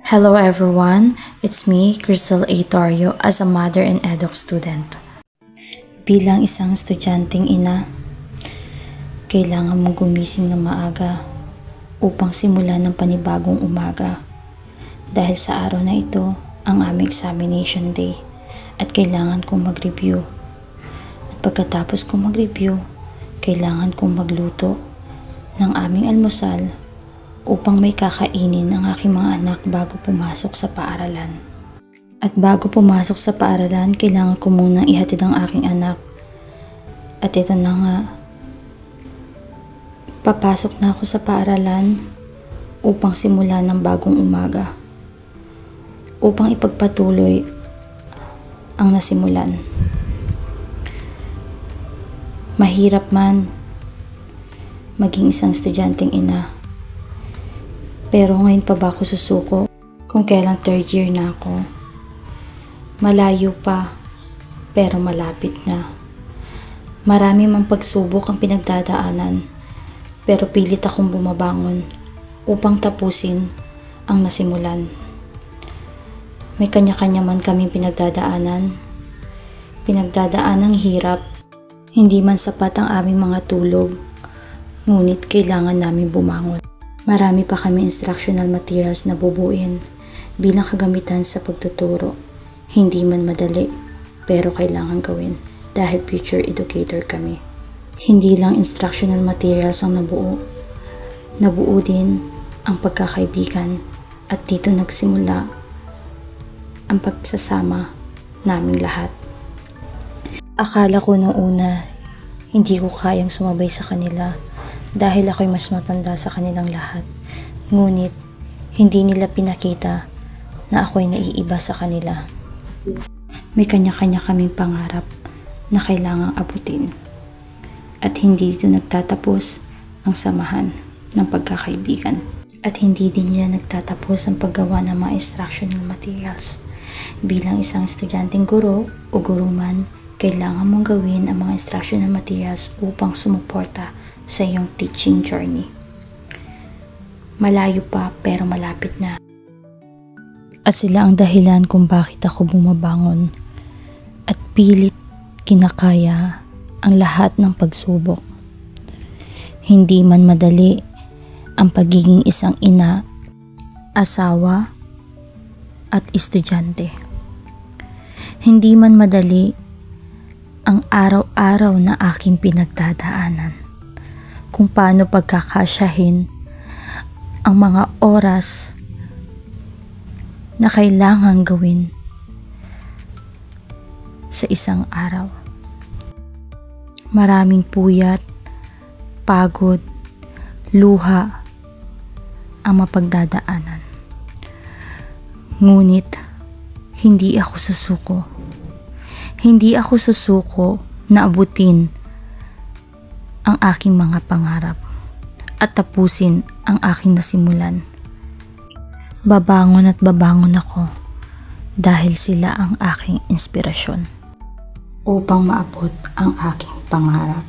Hello everyone, it's me, Crystal A. Torrio, as a mother and eduk student. Bilang isang estudyanteng ina, kailangan mong gumising ng maaga upang simulan ng panibagong umaga. Dahil sa araw na ito, ang aming examination day at kailangan kong mag-review. At pagkatapos kong mag-review, kailangan kong magluto ng aming almusal upang may kakainin ang aking mga anak bago pumasok sa paaralan. At bago pumasok sa paaralan, kailangan ko munang ihatid ang aking anak. At ito na nga, papasok na ako sa paaralan upang simulan ng bagong umaga, upang ipagpatuloy ang nasimulan. Mahirap man maging isang estudyanteng ina, pero ngayon pa ba ako susuko kung kailang third year na ako? Malayo pa, pero malapit na. Marami mang pagsubok ang pinagdadaanan, pero pilit akong bumabangon upang tapusin ang nasimulan. May kanya-kanya man kaming pinagdadaanan hirap, hindi man sapat ang aming mga tulog, ngunit kailangan namin bumangon. Marami pa kami instructional materials na bubuin bilang kagamitan sa pagtuturo. Hindi man madali, pero kailangan gawin dahil future educator kami. Hindi lang instructional materials ang nabuo. Nabuo din ang pagkakaibigan at dito nagsimula ang pagsasama naming lahat. Akala ko noong una, hindi ko kayang sumabay sa kanila dahil ako'y mas matanda sa kanilang lahat. Ngunit, hindi nila pinakita na ako'y naiiba sa kanila. May kanya-kanya kaming pangarap na kailangang abutin. At hindi dito nagtatapos ang samahan ng pagkakaibigan. At hindi din dyan nagtatapos ang paggawa ng mga instructional materials. Bilang isang estudyanteng guro o guruman, kailangan mong gawin ang mga instructional materials upang sumuporta sa iyong teaching journey. Malayo pa pero malapit na. At sila ang dahilan kung bakit ako bumabangon at pilit kinakaya ang lahat ng pagsubok. Hindi man madali ang pagiging isang ina, asawa at estudyante. Hindi man madali ang araw-araw na aking pinagdadaanan. Kung paano pagkakasyahin ang mga oras na kailangang gawin sa isang araw. Maraming puyat, pagod, luha ang mapagdadaanan. Ngunit, hindi ako susuko. Hindi ako susuko na abutin ang aking mga pangarap at tapusin ang aking nasimulan. Babangon at babangon ako dahil sila ang aking inspirasyon upang maabot ang aking pangarap.